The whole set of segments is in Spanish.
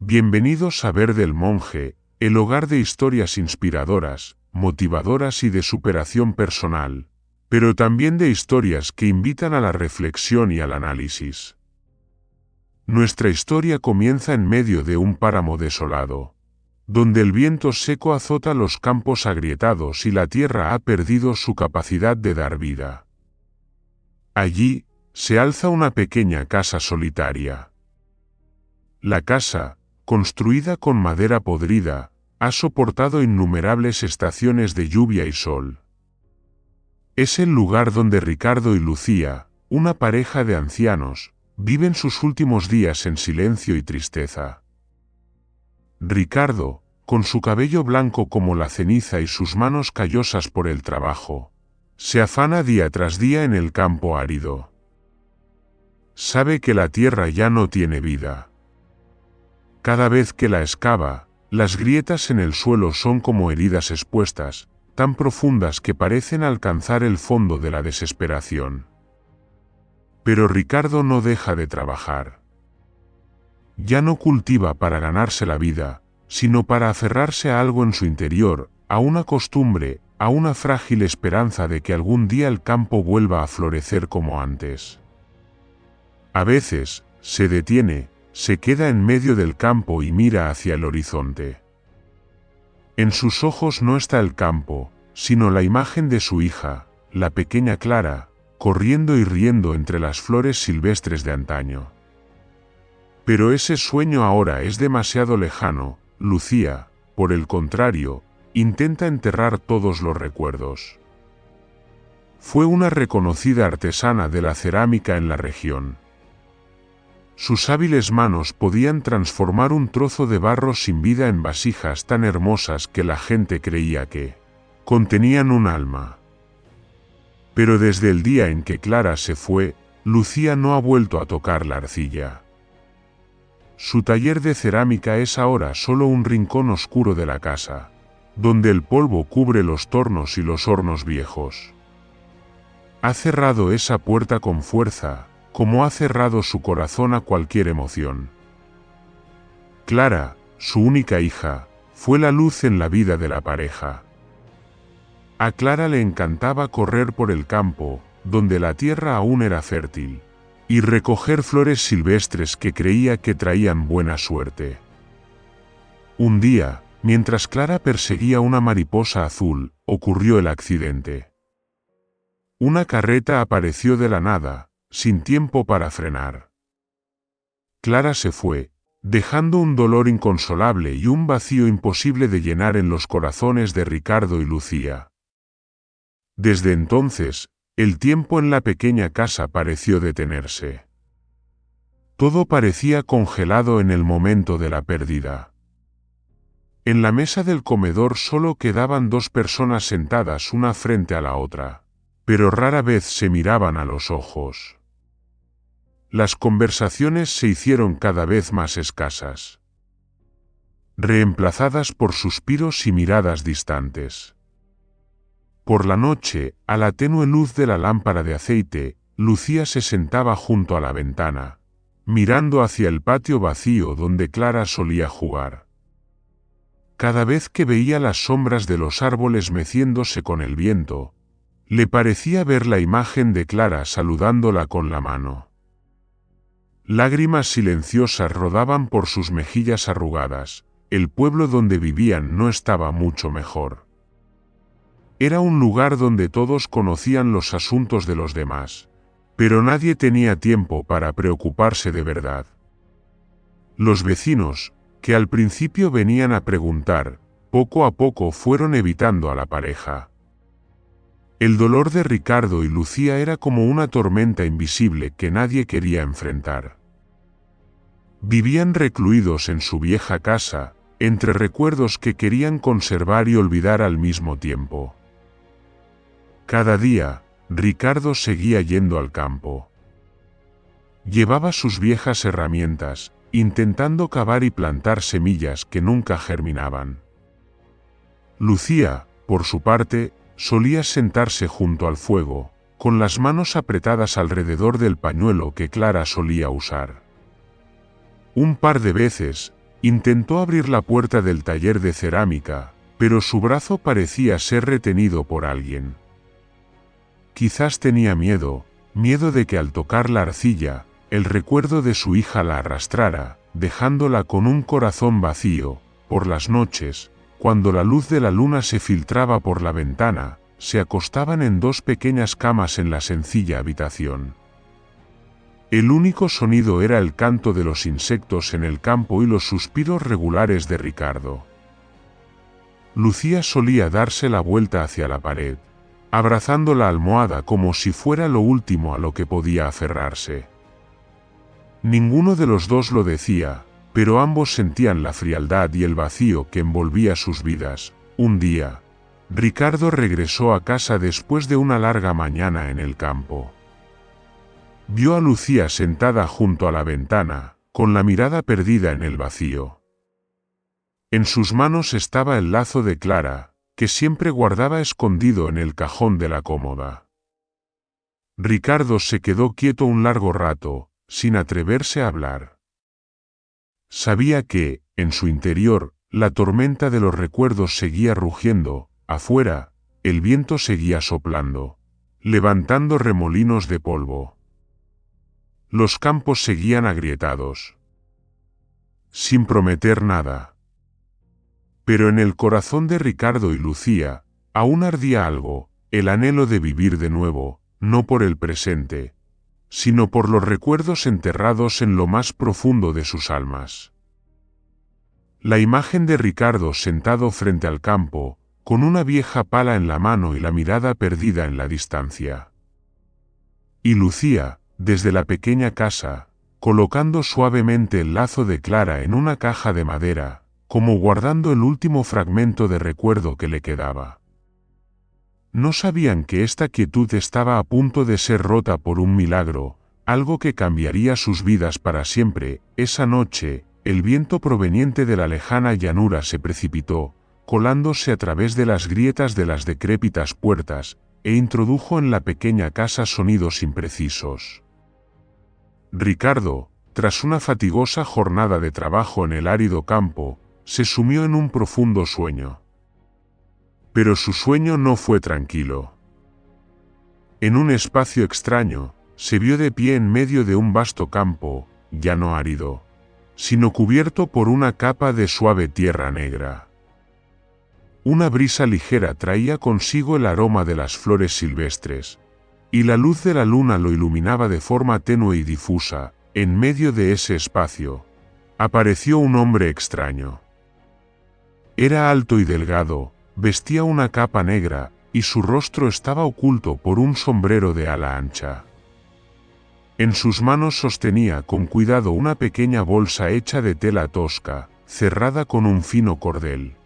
Bienvenidos a Ver del Monje, el hogar de historias inspiradoras, motivadoras y de superación personal, pero también de historias que invitan a la reflexión y al análisis. Nuestra historia comienza en medio de un páramo desolado, donde el viento seco azota los campos agrietados y la tierra ha perdido su capacidad de dar vida. Allí, se alza una pequeña casa solitaria. La casa, construida con madera podrida, ha soportado innumerables estaciones de lluvia y sol. Es el lugar donde Ricardo y Lucía, una pareja de ancianos, viven sus últimos días en silencio y tristeza. Ricardo, con su cabello blanco como la ceniza y sus manos callosas por el trabajo, se afana día tras día en el campo árido. Sabe que la tierra ya no tiene vida. Cada vez que la excava, las grietas en el suelo son como heridas expuestas, tan profundas que parecen alcanzar el fondo de la desesperación. Pero Ricardo no deja de trabajar. Ya no cultiva para ganarse la vida, sino para aferrarse a algo en su interior, a una costumbre, a una frágil esperanza de que algún día el campo vuelva a florecer como antes. A veces, se detiene, se queda en medio del campo y mira hacia el horizonte. En sus ojos no está el campo, sino la imagen de su hija, la pequeña Clara, corriendo y riendo entre las flores silvestres de antaño. Pero ese sueño ahora es demasiado lejano. Lucía, por el contrario, intenta enterrar todos los recuerdos. Fue una reconocida artesana de la cerámica en la región. Sus hábiles manos podían transformar un trozo de barro sin vida en vasijas tan hermosas que la gente creía que contenían un alma. Pero desde el día en que Clara se fue, Lucía no ha vuelto a tocar la arcilla. Su taller de cerámica es ahora solo un rincón oscuro de la casa, donde el polvo cubre los tornos y los hornos viejos. Ha cerrado esa puerta con fuerza, como ha cerrado su corazón a cualquier emoción. Clara, su única hija, fue la luz en la vida de la pareja. A Clara le encantaba correr por el campo, donde la tierra aún era fértil, y recoger flores silvestres que creía que traían buena suerte. Un día, mientras Clara perseguía una mariposa azul, ocurrió el accidente. Una carreta apareció de la nada, sin tiempo para frenar. Clara se fue, dejando un dolor inconsolable y un vacío imposible de llenar en los corazones de Ricardo y Lucía. Desde entonces, el tiempo en la pequeña casa pareció detenerse. Todo parecía congelado en el momento de la pérdida. En la mesa del comedor solo quedaban dos personas sentadas una frente a la otra, pero rara vez se miraban a los ojos. Las conversaciones se hicieron cada vez más escasas, reemplazadas por suspiros y miradas distantes. Por la noche, a la tenue luz de la lámpara de aceite, Lucía se sentaba junto a la ventana, mirando hacia el patio vacío donde Clara solía jugar. Cada vez que veía las sombras de los árboles meciéndose con el viento, le parecía ver la imagen de Clara saludándola con la mano. Lágrimas silenciosas rodaban por sus mejillas arrugadas. El pueblo donde vivían no estaba mucho mejor. Era un lugar donde todos conocían los asuntos de los demás, pero nadie tenía tiempo para preocuparse de verdad. Los vecinos, que al principio venían a preguntar, poco a poco fueron evitando a la pareja. El dolor de Ricardo y Lucía era como una tormenta invisible que nadie quería enfrentar. Vivían recluidos en su vieja casa, entre recuerdos que querían conservar y olvidar al mismo tiempo. Cada día, Ricardo seguía yendo al campo. Llevaba sus viejas herramientas, intentando cavar y plantar semillas que nunca germinaban. Lucía, por su parte, solía sentarse junto al fuego, con las manos apretadas alrededor del pañuelo que Clara solía usar. Un par de veces, Intentó abrir la puerta del taller de cerámica, pero su brazo parecía ser retenido por alguien. Quizás tenía miedo de que al tocar la arcilla, el recuerdo de su hija la arrastrara, dejándola con un corazón vacío. Por las noches, cuando la luz de la luna se filtraba por la ventana, se acostaban en dos pequeñas camas en la sencilla habitación. El único sonido era el canto de los insectos en el campo y los suspiros regulares de Ricardo. Lucía solía darse la vuelta hacia la pared, abrazando la almohada como si fuera lo último a lo que podía aferrarse. Ninguno de los dos lo decía, pero ambos sentían la frialdad y el vacío que envolvía sus vidas. Un día, Ricardo regresó a casa después de una larga mañana en el campo. Vio a Lucía sentada junto a la ventana, con la mirada perdida en el vacío. En sus manos estaba el lazo de Clara, que siempre guardaba escondido en el cajón de la cómoda. Ricardo se quedó quieto un largo rato, sin atreverse a hablar. Sabía que, en su interior, la tormenta de los recuerdos seguía rugiendo. Afuera, el viento seguía soplando, levantando remolinos de polvo. Los campos seguían agrietados, sin prometer nada. Pero en el corazón de Ricardo y Lucía, aún ardía algo, el anhelo de vivir de nuevo, no por el presente, sino por los recuerdos enterrados en lo más profundo de sus almas. La imagen de Ricardo sentado frente al campo, con una vieja pala en la mano y la mirada perdida en la distancia. Y Lucía, desde la pequeña casa, colocando suavemente el lazo de Clara en una caja de madera, como guardando el último fragmento de recuerdo que le quedaba. No sabían que esta quietud estaba a punto de ser rota por un milagro, algo que cambiaría sus vidas para siempre. Esa noche, el viento proveniente de la lejana llanura se precipitó, colándose a través de las grietas de las decrépitas puertas, e introdujo en la pequeña casa sonidos imprecisos. Ricardo, tras una fatigosa jornada de trabajo en el árido campo, se sumió en un profundo sueño. Pero su sueño no fue tranquilo. En un espacio extraño, se vio de pie en medio de un vasto campo, ya no árido, sino cubierto por una capa de suave tierra negra. Una brisa ligera traía consigo el aroma de las flores silvestres, y la luz de la luna lo iluminaba de forma tenue y difusa. En medio de ese espacio, apareció un hombre extraño. Era alto y delgado, vestía una capa negra, y su rostro estaba oculto por un sombrero de ala ancha. En sus manos sostenía con cuidado una pequeña bolsa hecha de tela tosca, cerrada con un fino cordel.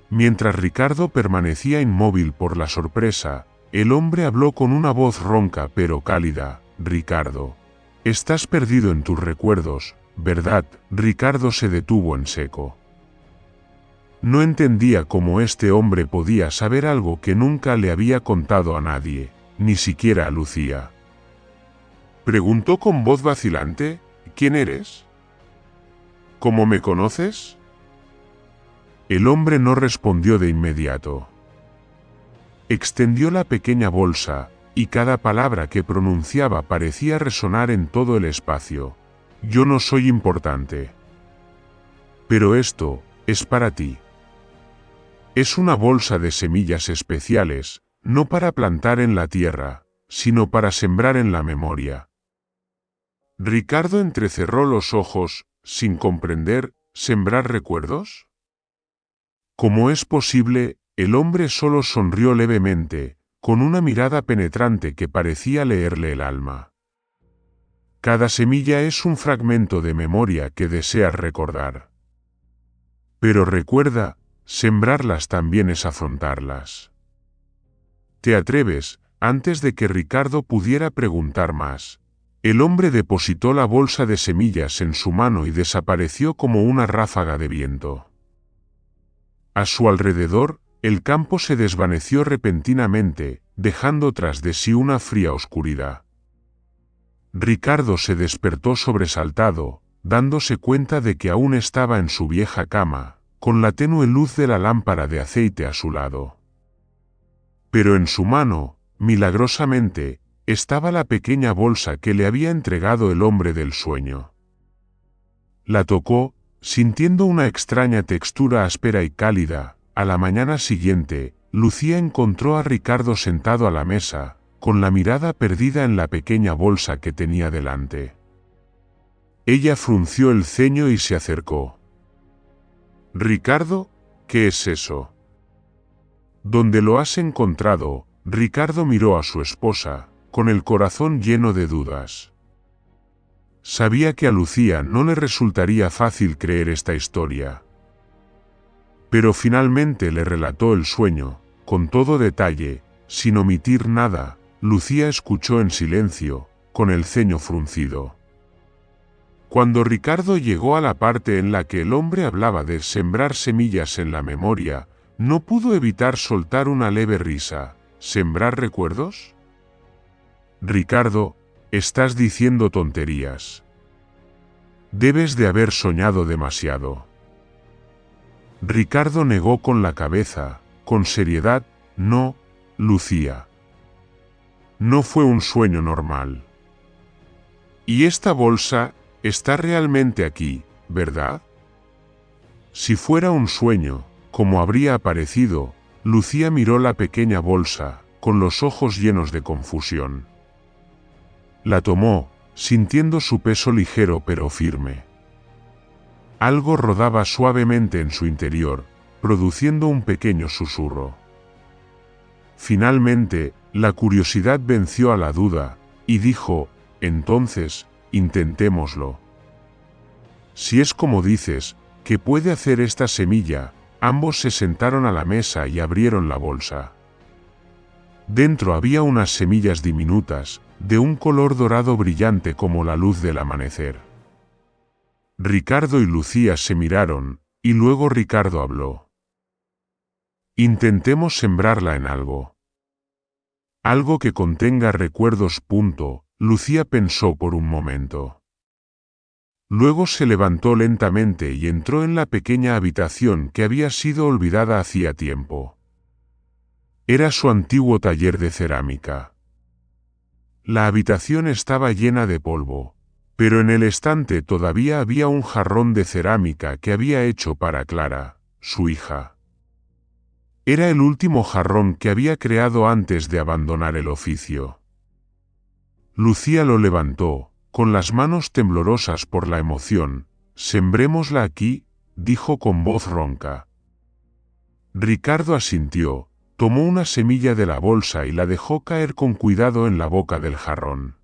Mientras Ricardo permanecía inmóvil por la sorpresa, el hombre habló con una voz ronca pero cálida. «Ricardo, estás perdido en tus recuerdos, ¿verdad?» Ricardo se detuvo en seco. No entendía cómo este hombre podía saber algo que nunca le había contado a nadie, ni siquiera a Lucía. Preguntó con voz vacilante: «¿Quién eres? ¿Cómo me conoces?» El hombre no respondió de inmediato. Extendió la pequeña bolsa, y cada palabra que pronunciaba parecía resonar en todo el espacio. «Yo no soy importante. Pero esto es para ti. Es una bolsa de semillas especiales, no para plantar en la tierra, sino para sembrar en la memoria». Ricardo entrecerró los ojos, sin comprender. ¿Sembrar recuerdos? ¿Cómo es posible? El hombre solo sonrió levemente, con una mirada penetrante que parecía leerle el alma. Cada semilla es un fragmento de memoria que deseas recordar. Pero recuerda, sembrarlas también es afrontarlas. ¿Te atreves? Antes de que Ricardo pudiera preguntar más, el hombre depositó la bolsa de semillas en su mano y desapareció como una ráfaga de viento. A su alrededor, el campo se desvaneció repentinamente, dejando tras de sí una fría oscuridad. Ricardo se despertó sobresaltado, dándose cuenta de que aún estaba en su vieja cama, con la tenue luz de la lámpara de aceite a su lado. Pero en su mano, milagrosamente, estaba la pequeña bolsa que le había entregado el hombre del sueño. La tocó, sintiendo una extraña textura áspera y cálida. A la mañana siguiente, Lucía encontró a Ricardo sentado a la mesa, con la mirada perdida en la pequeña bolsa que tenía delante. Ella frunció el ceño y se acercó. «Ricardo, ¿qué es eso?» «¿Dónde lo has encontrado?» Ricardo miró a su esposa, con el corazón lleno de dudas. Sabía que a Lucía no le resultaría fácil creer esta historia. Pero finalmente le relató el sueño, con todo detalle, sin omitir nada. Lucía escuchó en silencio, con el ceño fruncido. Cuando Ricardo llegó a la parte en la que el hombre hablaba de sembrar semillas en la memoria, no pudo evitar soltar una leve risa. ¿Sembrar recuerdos? Ricardo, estás diciendo tonterías. Debes de haber soñado demasiado. Ricardo negó con la cabeza, con seriedad. No, Lucía. No fue un sueño normal. Y esta bolsa está realmente aquí, ¿verdad? Si fuera un sueño, ¿cómo habría aparecido? Lucía miró la pequeña bolsa, con los ojos llenos de confusión. La tomó, sintiendo su peso ligero pero firme. Algo rodaba suavemente en su interior, produciendo un pequeño susurro. Finalmente, la curiosidad venció a la duda, y dijo: «Entonces, intentémoslo. Si es como dices, ¿qué puede hacer esta semilla?» Ambos se sentaron a la mesa y abrieron la bolsa. Dentro había unas semillas diminutas, de un color dorado brillante como la luz del amanecer. Ricardo y Lucía se miraron, y luego Ricardo habló. «Intentemos sembrarla en algo. Algo que contenga recuerdos. Lucía pensó por un momento. Luego se levantó lentamente y entró en la pequeña habitación que había sido olvidada hacía tiempo. Era su antiguo taller de cerámica. La habitación estaba llena de polvo, pero en el estante todavía había un jarrón de cerámica que había hecho para Clara, su hija. Era el último jarrón que había creado antes de abandonar el oficio. Lucía lo levantó, con las manos temblorosas por la emoción. «Sembrémosla aquí», dijo con voz ronca. Ricardo asintió, tomó una semilla de la bolsa y la dejó caer con cuidado en la boca del jarrón.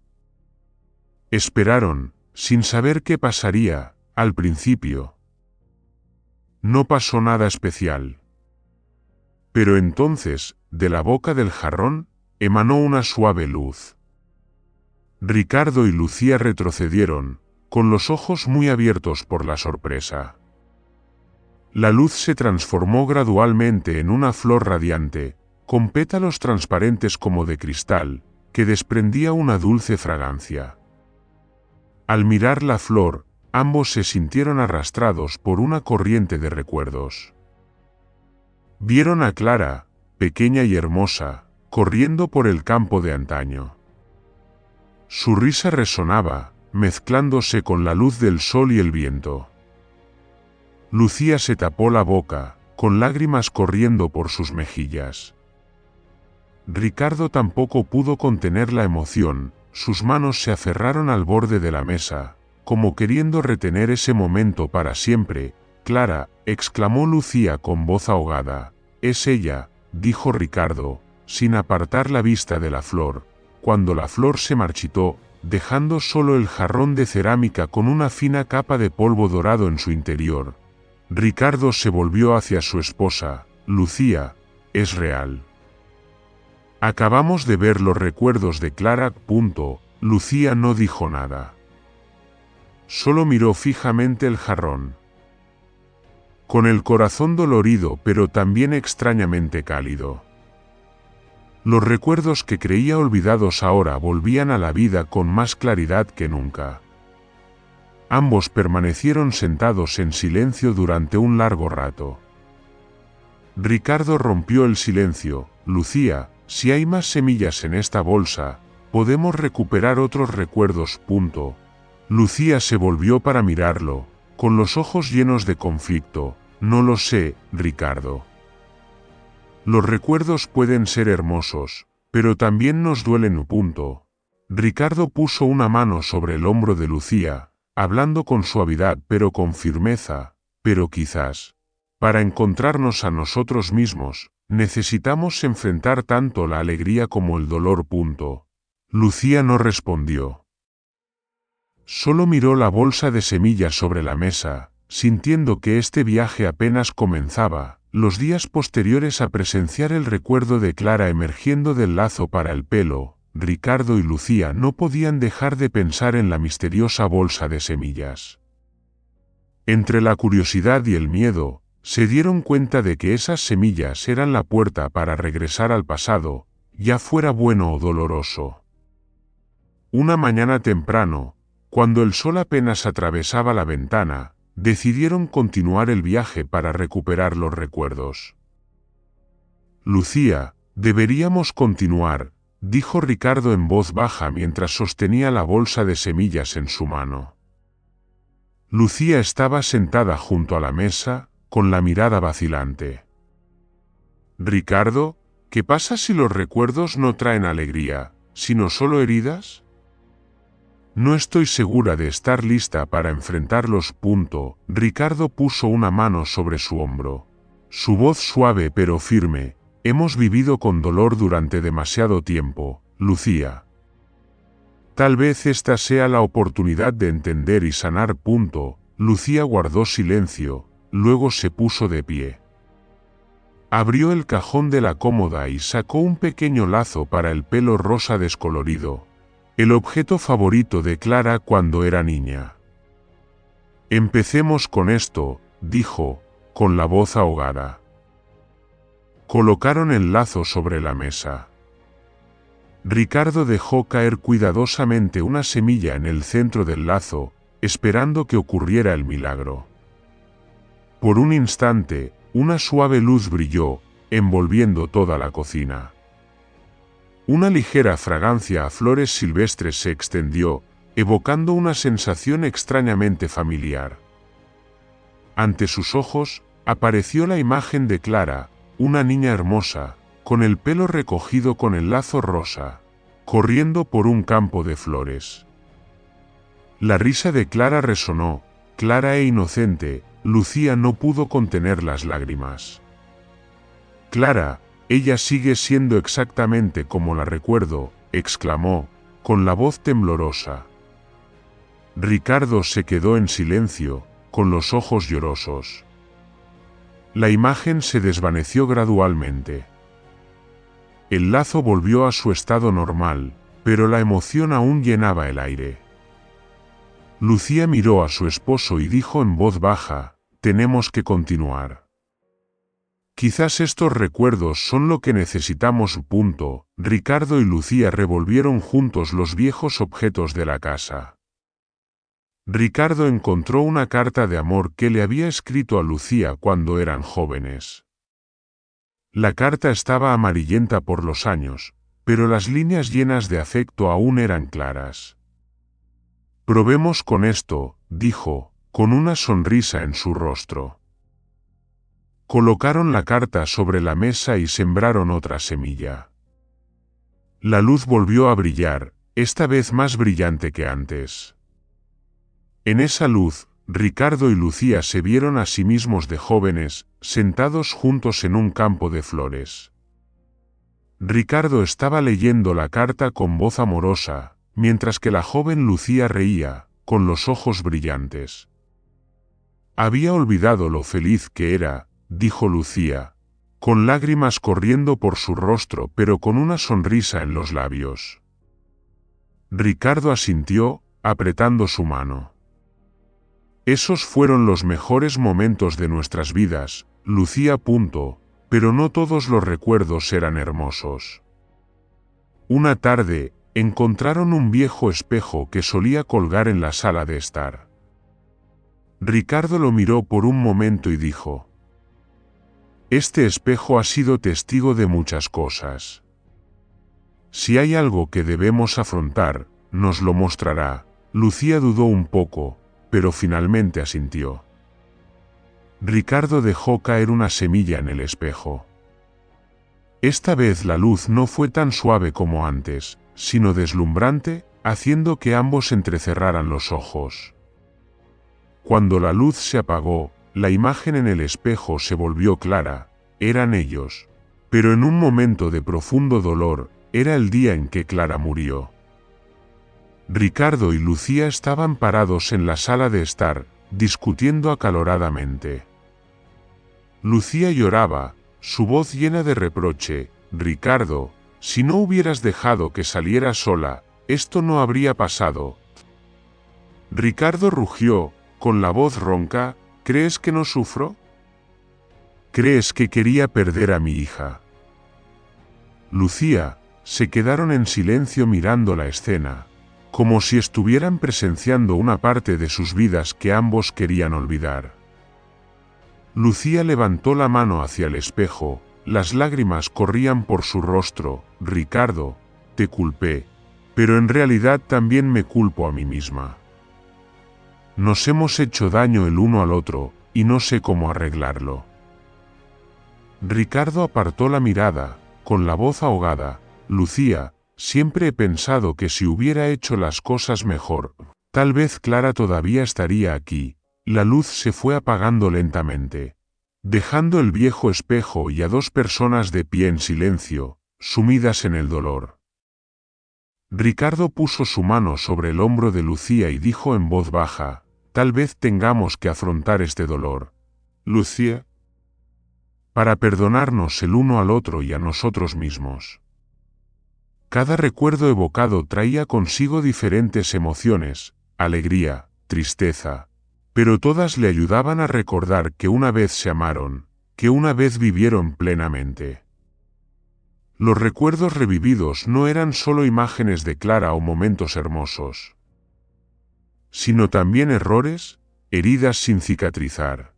Esperaron, sin saber qué pasaría, al principio. No pasó nada especial. Pero entonces, de la boca del jarrón, emanó una suave luz. Ricardo y Lucía retrocedieron, con los ojos muy abiertos por la sorpresa. La luz se transformó gradualmente en una flor radiante, con pétalos transparentes como de cristal, que desprendía una dulce fragancia. Al mirar la flor, ambos se sintieron arrastrados por una corriente de recuerdos. Vieron a Clara, pequeña y hermosa, corriendo por el campo de antaño. Su risa resonaba, mezclándose con la luz del sol y el viento. Lucía se tapó la boca, con lágrimas corriendo por sus mejillas. Ricardo tampoco pudo contener la emoción, sus manos se aferraron al borde de la mesa, como queriendo retener ese momento para siempre. «Clara», exclamó Lucía con voz ahogada. «Es ella», dijo Ricardo, sin apartar la vista de la flor. Cuando la flor se marchitó, dejando solo el jarrón de cerámica con una fina capa de polvo dorado en su interior, Ricardo se volvió hacia su esposa. «Lucía, es real. Acabamos de ver los recuerdos de Clara». Lucía no dijo nada. Solo miró fijamente el jarrón. Con el corazón dolorido pero también extrañamente cálido. Los recuerdos que creía olvidados ahora volvían a la vida con más claridad que nunca. Ambos permanecieron sentados en silencio durante un largo rato. Ricardo rompió el silencio. Lucía, si hay más semillas en esta bolsa, podemos recuperar otros recuerdos. Lucía se volvió para mirarlo, con los ojos llenos de conflicto. No lo sé, Ricardo. Los recuerdos pueden ser hermosos, pero también nos duelen. Ricardo puso una mano sobre el hombro de Lucía, hablando con suavidad pero con firmeza. Pero quizás, para encontrarnos a nosotros mismos, necesitamos enfrentar tanto la alegría como el dolor. Lucía no respondió. Solo miró la bolsa de semillas sobre la mesa, sintiendo que este viaje apenas comenzaba. Los días posteriores a presenciar el recuerdo de Clara emergiendo del lazo para el pelo, Ricardo y Lucía no podían dejar de pensar en la misteriosa bolsa de semillas. Entre la curiosidad y el miedo, se dieron cuenta de que esas semillas eran la puerta para regresar al pasado, ya fuera bueno o doloroso. Una mañana temprano, cuando el sol apenas atravesaba la ventana, decidieron continuar el viaje para recuperar los recuerdos. Lucía, deberíamos continuar, dijo Ricardo en voz baja mientras sostenía la bolsa de semillas en su mano. Lucía estaba sentada junto a la mesa, con la mirada vacilante. Ricardo, ¿qué pasa si los recuerdos no traen alegría, sino solo heridas? No estoy segura de estar lista para enfrentarlos. Ricardo puso una mano sobre su hombro. Su voz suave pero firme. Hemos vivido con dolor durante demasiado tiempo, Lucía. Tal vez esta sea la oportunidad de entender y sanar. Lucía guardó silencio, luego se puso de pie. Abrió el cajón de la cómoda y sacó un pequeño lazo para el pelo rosa descolorido. El objeto favorito de Clara cuando era niña. Empecemos con esto, dijo, con la voz ahogada. Colocaron el lazo sobre la mesa. Ricardo dejó caer cuidadosamente una semilla en el centro del lazo, esperando que ocurriera el milagro. Por un instante, una suave luz brilló, envolviendo toda la cocina. Una ligera fragancia a flores silvestres se extendió, evocando una sensación extrañamente familiar. Ante sus ojos, apareció la imagen de Clara, una niña hermosa, con el pelo recogido con el lazo rosa, corriendo por un campo de flores. La risa de Clara resonó, clara e inocente. Lucía no pudo contener las lágrimas. Clara, ella sigue siendo exactamente como la recuerdo, exclamó, con la voz temblorosa. Ricardo se quedó en silencio, con los ojos llorosos. La imagen se desvaneció gradualmente. El lazo volvió a su estado normal, pero la emoción aún llenaba el aire. Lucía miró a su esposo y dijo en voz baja, tenemos que continuar. Quizás estos recuerdos son lo que necesitamos. Ricardo y Lucía revolvieron juntos los viejos objetos de la casa. Ricardo encontró una carta de amor que le había escrito a Lucía cuando eran jóvenes. La carta estaba amarillenta por los años, pero las líneas llenas de afecto aún eran claras. Probemos con esto, dijo, con una sonrisa en su rostro. Colocaron la carta sobre la mesa y sembraron otra semilla. La luz volvió a brillar, esta vez más brillante que antes. En esa luz, Ricardo y Lucía se vieron a sí mismos de jóvenes, sentados juntos en un campo de flores. Ricardo estaba leyendo la carta con voz amorosa, mientras que la joven Lucía reía, con los ojos brillantes. Había olvidado lo feliz que era, dijo Lucía, con lágrimas corriendo por su rostro pero con una sonrisa en los labios. Ricardo asintió, apretando su mano. Esos fueron los mejores momentos de nuestras vidas, Lucía. Pero no todos los recuerdos eran hermosos. Una tarde, encontraron un viejo espejo que solía colgar en la sala de estar. Ricardo lo miró por un momento y dijo: «Este espejo ha sido testigo de muchas cosas. Si hay algo que debemos afrontar, nos lo mostrará». Lucía dudó un poco, pero finalmente asintió. Ricardo dejó caer una semilla en el espejo. Esta vez la luz no fue tan suave como antes, sino deslumbrante, haciendo que ambos entrecerraran los ojos. Cuando la luz se apagó, la imagen en el espejo se volvió clara. Eran ellos. Pero en un momento de profundo dolor, era el día en que Clara murió. Ricardo y Lucía estaban parados en la sala de estar, discutiendo acaloradamente. Lucía lloraba, su voz llena de reproche: «Ricardo, si no hubieras dejado que saliera sola, esto no habría pasado». Ricardo rugió, con la voz ronca: «¿Crees que no sufro? ¿Crees que quería perder a mi hija?». Lucía, se quedaron en silencio mirando la escena, como si estuvieran presenciando una parte de sus vidas que ambos querían olvidar. Lucía levantó la mano hacia el espejo, las lágrimas corrían por su rostro. «Ricardo, te culpé, pero en realidad también me culpo a mí misma. Nos hemos hecho daño el uno al otro, y no sé cómo arreglarlo». Ricardo apartó la mirada, con la voz ahogada: «Lucía, siempre he pensado que si hubiera hecho las cosas mejor, tal vez Clara todavía estaría aquí». La luz se fue apagando lentamente, dejando el viejo espejo y a dos personas de pie en silencio, sumidas en el dolor. Ricardo puso su mano sobre el hombro de Lucía y dijo en voz baja: «Tal vez tengamos que afrontar este dolor, Lucía, para perdonarnos el uno al otro y a nosotros mismos». Cada recuerdo evocado traía consigo diferentes emociones: alegría, tristeza, pero todas le ayudaban a recordar que una vez se amaron, que una vez vivieron plenamente. Los recuerdos revividos no eran solo imágenes de Clara o momentos hermosos, sino también errores, heridas sin cicatrizar.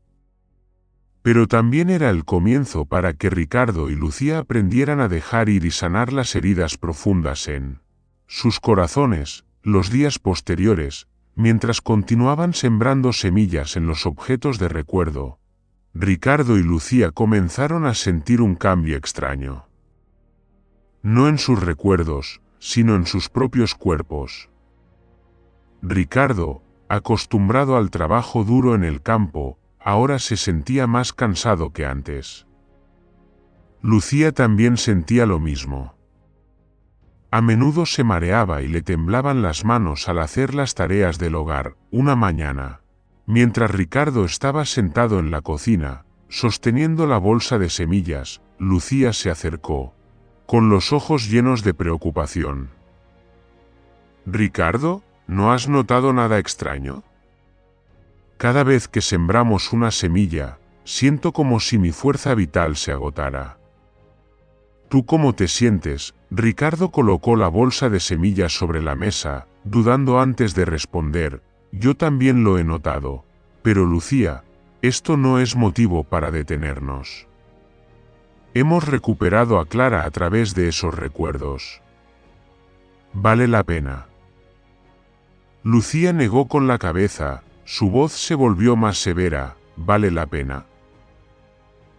Pero también era el comienzo para que Ricardo y Lucía aprendieran a dejar ir y sanar las heridas profundas en sus corazones. Los días posteriores, mientras continuaban sembrando semillas en los objetos de recuerdo, Ricardo y Lucía comenzaron a sentir un cambio extraño. No en sus recuerdos, sino en sus propios cuerpos. Ricardo, acostumbrado al trabajo duro en el campo, ahora se sentía más cansado que antes. Lucía también sentía lo mismo. A menudo se mareaba y le temblaban las manos al hacer las tareas del hogar. Una mañana, mientras Ricardo estaba sentado en la cocina, sosteniendo la bolsa de semillas, Lucía se acercó, con los ojos llenos de preocupación. «Ricardo, ¿no has notado nada extraño? Cada vez que sembramos una semilla, siento como si mi fuerza vital se agotara». «¿Tú cómo te sientes?». Ricardo colocó la bolsa de semillas sobre la mesa, dudando antes de responder: «Yo también lo he notado. Pero Lucía, esto no es motivo para detenernos. Hemos recuperado a Clara a través de esos recuerdos. Vale la pena». Lucía negó con la cabeza, su voz se volvió más severa: «¿Vale la pena?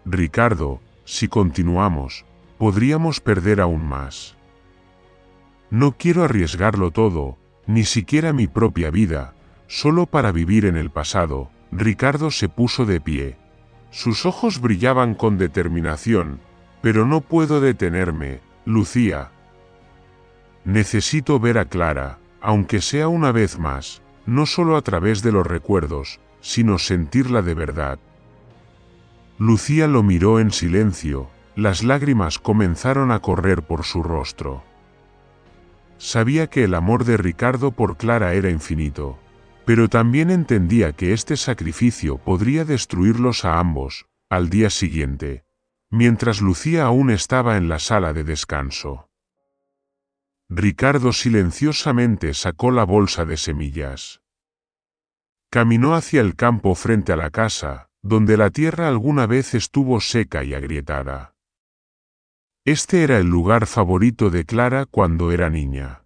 Ricardo, si continuamos, podríamos perder aún más. No quiero arriesgarlo todo, ni siquiera mi propia vida, solo para vivir en el pasado». Ricardo se puso de pie. Sus ojos brillaban con determinación: «Pero no puedo detenerme, Lucía. Necesito ver a Clara, aunque sea una vez más, no solo a través de los recuerdos, sino sentirla de verdad». Lucía lo miró en silencio. Las lágrimas comenzaron a correr por su rostro. Sabía que el amor de Ricardo por Clara era infinito, pero también entendía que este sacrificio podría destruirlos a ambos. Al día siguiente, mientras Lucía aún estaba en la sala de descanso, Ricardo silenciosamente sacó la bolsa de semillas. Caminó hacia el campo frente a la casa, donde la tierra alguna vez estuvo seca y agrietada. Este era el lugar favorito de Clara cuando era niña.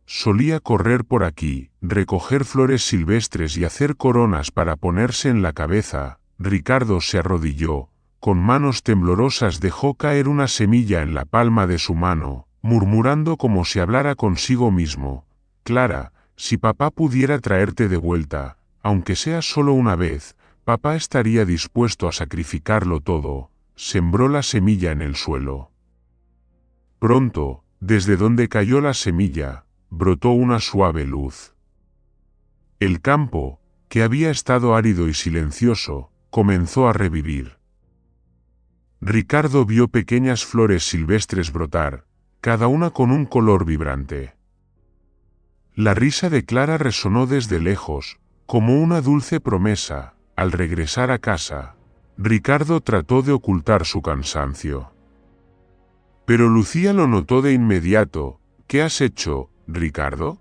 Solía correr por aquí, recoger flores silvestres y hacer coronas para ponerse en la cabeza. Ricardo se arrodilló, con manos temblorosas dejó caer una semilla en la palma de su mano, murmurando como si hablara consigo mismo: Clara, si papá pudiera traerte de vuelta, aunque sea solo una vez, papá estaría dispuesto a sacrificarlo todo. Sembró la semilla en el suelo. Pronto, desde donde cayó la semilla, brotó una suave luz. El campo, que había estado árido y silencioso, comenzó a revivir. Ricardo vio pequeñas flores silvestres brotar, cada una con un color vibrante. La risa de Clara resonó desde lejos, como una dulce promesa. Al regresar a casa, Ricardo trató de ocultar su cansancio. Pero Lucía lo notó de inmediato. ¿Qué has hecho, Ricardo?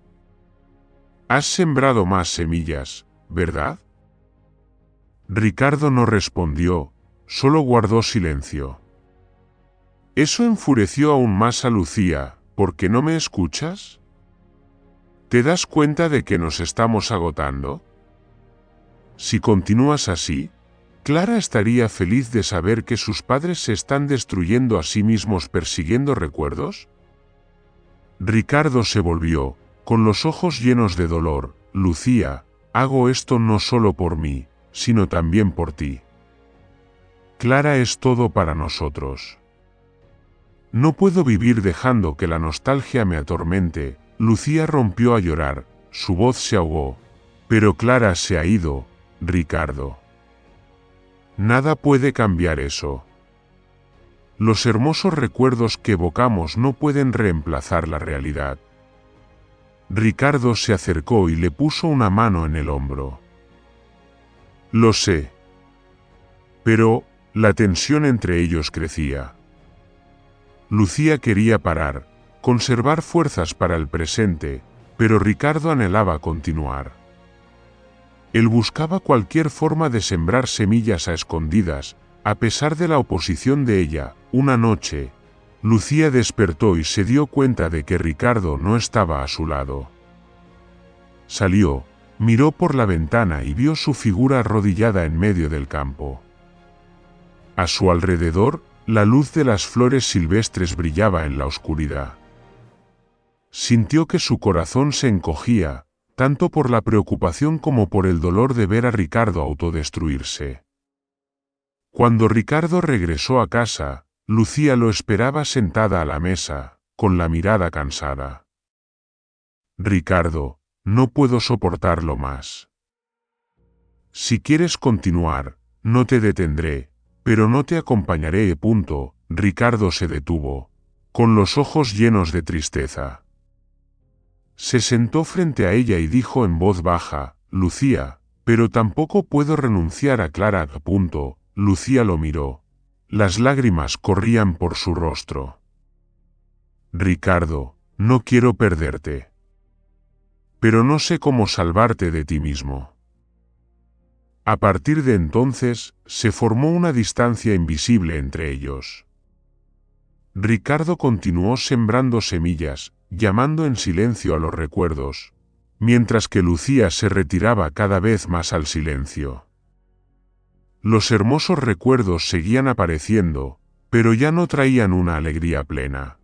Has sembrado más semillas, ¿verdad? Ricardo no respondió, solo guardó silencio. Eso enfureció aún más a Lucía. ¿Por qué no me escuchas? ¿Te das cuenta de que nos estamos agotando? Si continúas así, Clara estaría feliz de saber que sus padres se están destruyendo a sí mismos persiguiendo recuerdos. Ricardo se volvió, con los ojos llenos de dolor. Lucía, hago esto no solo por mí, sino también por ti. Clara es todo para nosotros. No puedo vivir dejando que la nostalgia me atormente. Lucía rompió a llorar, su voz se ahogó. Pero Clara se ha ido, Ricardo. Nada puede cambiar eso. Los hermosos recuerdos que evocamos no pueden reemplazar la realidad. Ricardo se acercó y le puso una mano en el hombro. Lo sé. Pero, la tensión entre ellos crecía. Lucía quería parar, conservar fuerzas para el presente, pero Ricardo anhelaba continuar. Él buscaba cualquier forma de sembrar semillas a escondidas, a pesar de la oposición de ella. Una noche, Lucía despertó y se dio cuenta de que Ricardo no estaba a su lado. Salió, miró por la ventana y vio su figura arrodillada en medio del campo. A su alrededor, la luz de las flores silvestres brillaba en la oscuridad. Sintió que su corazón se encogía, tanto por la preocupación como por el dolor de ver a Ricardo autodestruirse. Cuando Ricardo regresó a casa, Lucía lo esperaba sentada a la mesa, con la mirada cansada. Ricardo, no puedo soportarlo más. Si quieres continuar, no te detendré, pero no te acompañaré. Ricardo se detuvo, con los ojos llenos de tristeza. Se sentó frente a ella y dijo en voz baja: Lucía, pero tampoco puedo renunciar a Clara. Lucía lo miró. Las lágrimas corrían por su rostro. Ricardo, no quiero perderte. Pero no sé cómo salvarte de ti mismo. A partir de entonces, se formó una distancia invisible entre ellos. Ricardo continuó sembrando semillas, llamando en silencio a los recuerdos, mientras que Lucía se retiraba cada vez más al silencio. Los hermosos recuerdos seguían apareciendo, pero ya no traían una alegría plena.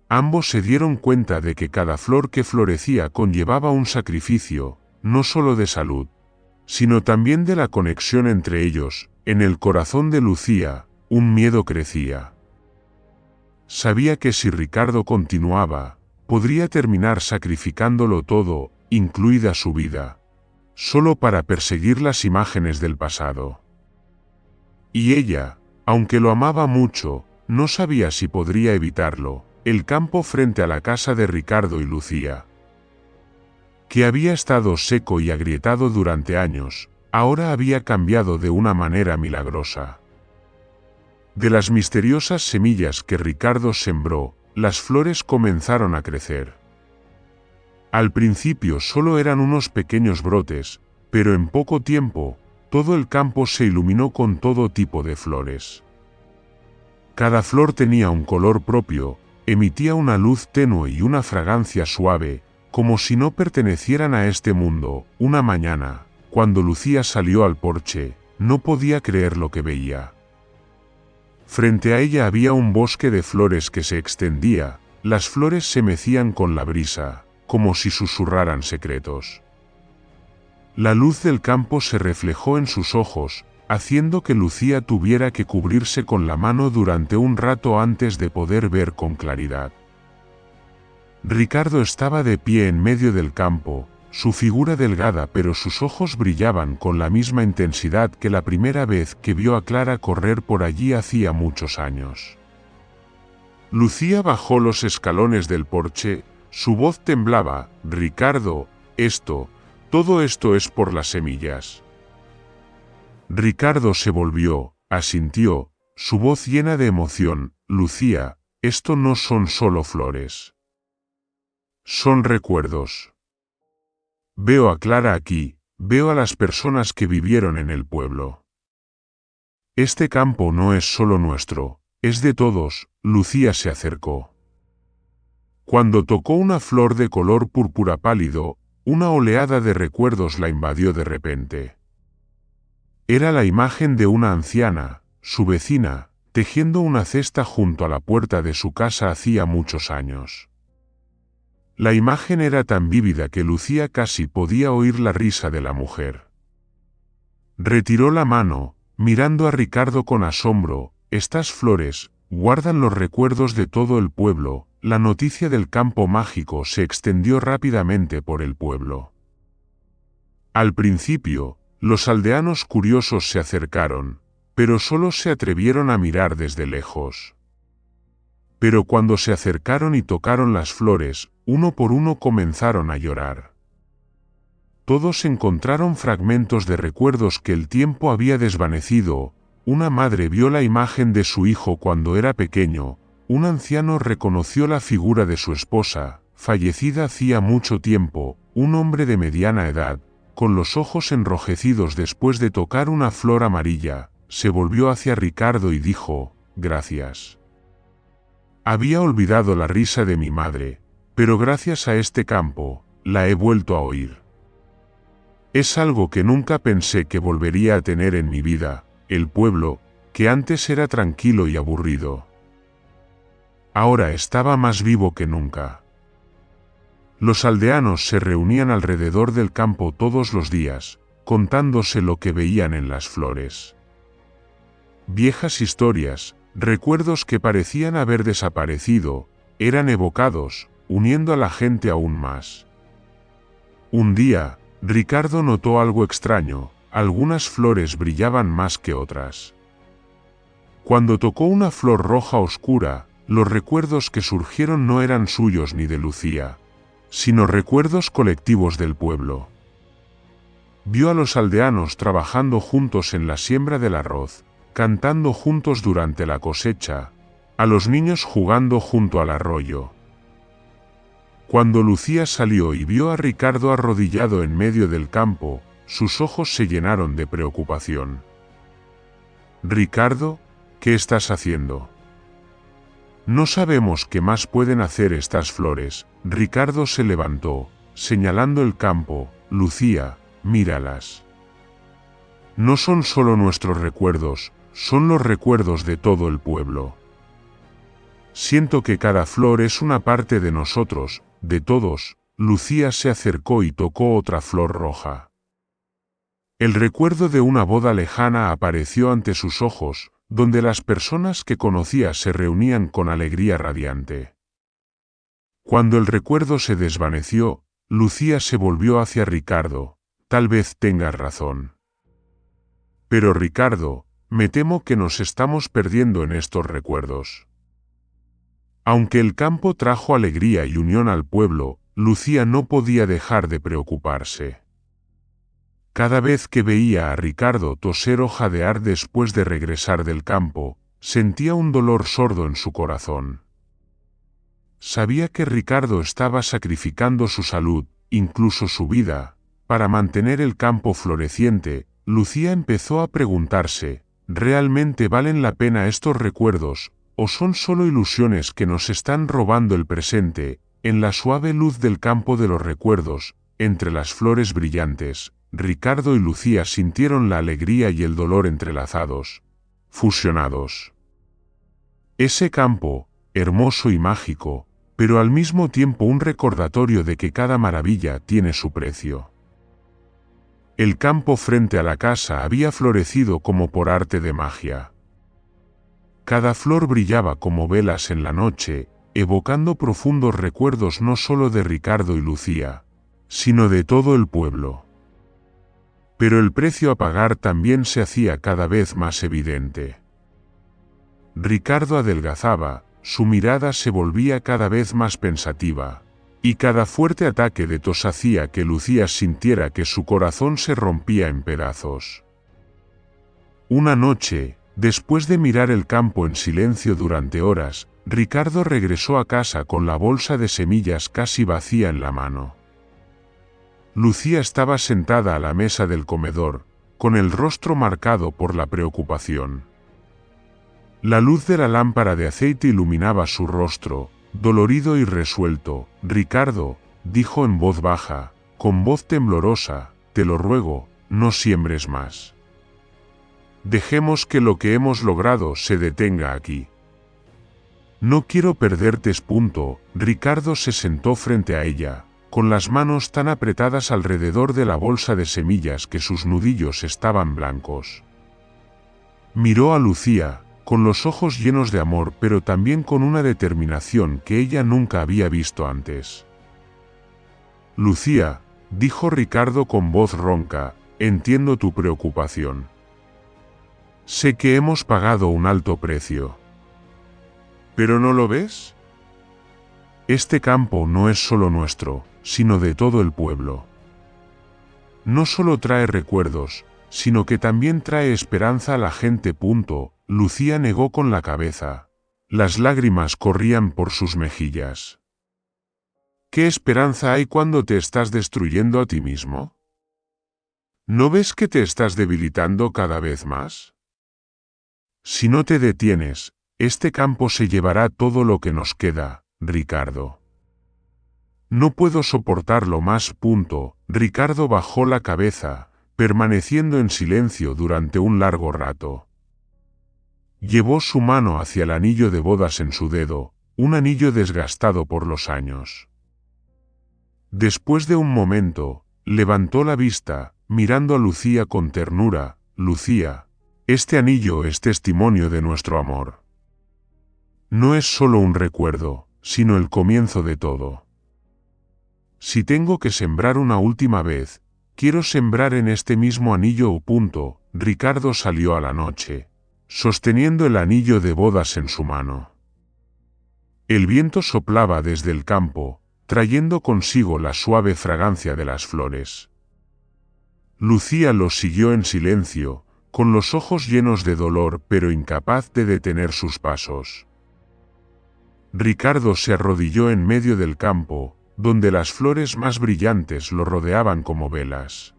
Ambos se dieron cuenta de que cada flor que florecía conllevaba un sacrificio, no solo de salud, sino también de la conexión entre ellos. En el corazón de Lucía, un miedo crecía. Sabía que si Ricardo continuaba, podría terminar sacrificándolo todo, incluida su vida, solo para perseguir las imágenes del pasado. Y ella, aunque lo amaba mucho, no sabía si podría evitarlo. El campo frente a la casa de Ricardo y Lucía, que había estado seco y agrietado durante años, ahora había cambiado de una manera milagrosa. De las misteriosas semillas que Ricardo sembró, las flores comenzaron a crecer. Al principio solo eran unos pequeños brotes, pero en poco tiempo, todo el campo se iluminó con todo tipo de flores. Cada flor tenía un color propio, emitía una luz tenue y una fragancia suave, como si no pertenecieran a este mundo. Una mañana, cuando Lucía salió al porche, no podía creer lo que veía. Frente a ella había un bosque de flores que se extendía, las flores se mecían con la brisa, como si susurraran secretos. La luz del campo se reflejó en sus ojos, haciendo que Lucía tuviera que cubrirse con la mano durante un rato antes de poder ver con claridad. Ricardo estaba de pie en medio del campo, su figura delgada, pero sus ojos brillaban con la misma intensidad que la primera vez que vio a Clara correr por allí hacía muchos años. Lucía bajó los escalones del porche, su voz temblaba. «Ricardo, todo esto es por las semillas». Ricardo se volvió, asintió, su voz llena de emoción. «Lucía, esto no son solo flores. Son recuerdos. Veo a Clara aquí, veo a las personas que vivieron en el pueblo. Este campo no es solo nuestro, es de todos». Lucía se acercó. Cuando tocó una flor de color púrpura pálido, una oleada de recuerdos la invadió de repente. Era la imagen de una anciana, su vecina, tejiendo una cesta junto a la puerta de su casa hacía muchos años. La imagen era tan vívida que Lucía casi podía oír la risa de la mujer. Retiró la mano, mirando a Ricardo con asombro. «Estas flores guardan los recuerdos de todo el pueblo». La noticia del campo mágico se extendió rápidamente por el pueblo. Al principio, los aldeanos curiosos se acercaron, pero solo se atrevieron a mirar desde lejos. Pero cuando se acercaron y tocaron las flores, uno por uno comenzaron a llorar. Todos encontraron fragmentos de recuerdos que el tiempo había desvanecido. Una madre vio la imagen de su hijo cuando era pequeño. Un anciano reconoció la figura de su esposa, fallecida hacía mucho tiempo. Un hombre de mediana edad, con los ojos enrojecidos después de tocar una flor amarilla, se volvió hacia Ricardo y dijo: «Gracias. Había olvidado la risa de mi madre, pero gracias a este campo, la he vuelto a oír. Es algo que nunca pensé que volvería a tener en mi vida, el pueblo, que antes era tranquilo y aburrido. Ahora estaba más vivo que nunca». Los aldeanos se reunían alrededor del campo todos los días, contándose lo que veían en las flores. Viejas historias, recuerdos que parecían haber desaparecido, eran evocados, uniendo a la gente aún más. Un día, Ricardo notó algo extraño, algunas flores brillaban más que otras. Cuando tocó una flor roja oscura, los recuerdos que surgieron no eran suyos ni de Lucía, sino recuerdos colectivos del pueblo. Vio a los aldeanos trabajando juntos en la siembra del arroz, cantando juntos durante la cosecha, a los niños jugando junto al arroyo. Cuando Lucía salió y vio a Ricardo arrodillado en medio del campo, sus ojos se llenaron de preocupación. «Ricardo, ¿qué estás haciendo?» «No sabemos qué más pueden hacer estas flores». Ricardo se levantó, señalando el campo. «Lucía, míralas. No son solo nuestros recuerdos, son los recuerdos de todo el pueblo. Siento que cada flor es una parte de nosotros, de todos». Lucía se acercó y tocó otra flor roja. El recuerdo de una boda lejana apareció ante sus ojos, donde las personas que conocía se reunían con alegría radiante. Cuando el recuerdo se desvaneció, Lucía se volvió hacia Ricardo. «Tal vez tengas razón. Pero Ricardo, me temo que nos estamos perdiendo en estos recuerdos». Aunque el campo trajo alegría y unión al pueblo, Lucía no podía dejar de preocuparse. Cada vez que veía a Ricardo toser o jadear después de regresar del campo, sentía un dolor sordo en su corazón. Sabía que Ricardo estaba sacrificando su salud, incluso su vida, para mantener el campo floreciente. Lucía empezó a preguntarse, ¿realmente valen la pena estos recuerdos, o son solo ilusiones que nos están robando el presente? En la suave luz del campo de los recuerdos, entre las flores brillantes, Ricardo y Lucía sintieron la alegría y el dolor entrelazados, fusionados. Ese campo, hermoso y mágico, pero al mismo tiempo un recordatorio de que cada maravilla tiene su precio. El campo frente a la casa había florecido como por arte de magia. Cada flor brillaba como velas en la noche, evocando profundos recuerdos no solo de Ricardo y Lucía, sino de todo el pueblo. Pero el precio a pagar también se hacía cada vez más evidente. Ricardo adelgazaba, su mirada se volvía cada vez más pensativa, y cada fuerte ataque de tos hacía que Lucía sintiera que su corazón se rompía en pedazos. Una noche, después de mirar el campo en silencio durante horas, Ricardo regresó a casa con la bolsa de semillas casi vacía en la mano. Lucía estaba sentada a la mesa del comedor, con el rostro marcado por la preocupación. La luz de la lámpara de aceite iluminaba su rostro, dolorido y resuelto. «Ricardo», dijo en voz baja, con voz temblorosa, «te lo ruego, no siembres más. Dejemos que lo que hemos logrado se detenga aquí. No quiero perderte». Ricardo se sentó frente a ella, con las manos tan apretadas alrededor de la bolsa de semillas que sus nudillos estaban blancos. Miró a Lucía, con los ojos llenos de amor pero también con una determinación que ella nunca había visto antes. «Lucía», dijo Ricardo con voz ronca, «entiendo tu preocupación. Sé que hemos pagado un alto precio. ¿Pero no lo ves? Este campo no es solo nuestro, sino de todo el pueblo. No solo trae recuerdos, sino que también trae esperanza a la gente. Lucía negó con la cabeza. Las lágrimas corrían por sus mejillas. ¿Qué esperanza hay cuando te estás destruyendo a ti mismo? ¿No ves que te estás debilitando cada vez más? Si no te detienes, este campo se llevará todo lo que nos queda, Ricardo. No puedo soportarlo más. Ricardo bajó la cabeza, permaneciendo en silencio durante un largo rato. Llevó su mano hacia el anillo de bodas en su dedo, un anillo desgastado por los años. Después de un momento, levantó la vista, mirando a Lucía con ternura. «Lucía, este anillo es testimonio de nuestro amor. No es solo un recuerdo, sino el comienzo de todo. Si tengo que sembrar una última vez, quiero sembrar en este mismo anillo». Ricardo salió a la noche, sosteniendo el anillo de bodas en su mano. El viento soplaba desde el campo, trayendo consigo la suave fragancia de las flores. Lucía lo siguió en silencio, con los ojos llenos de dolor pero incapaz de detener sus pasos. Ricardo se arrodilló en medio del campo, donde las flores más brillantes lo rodeaban como velas.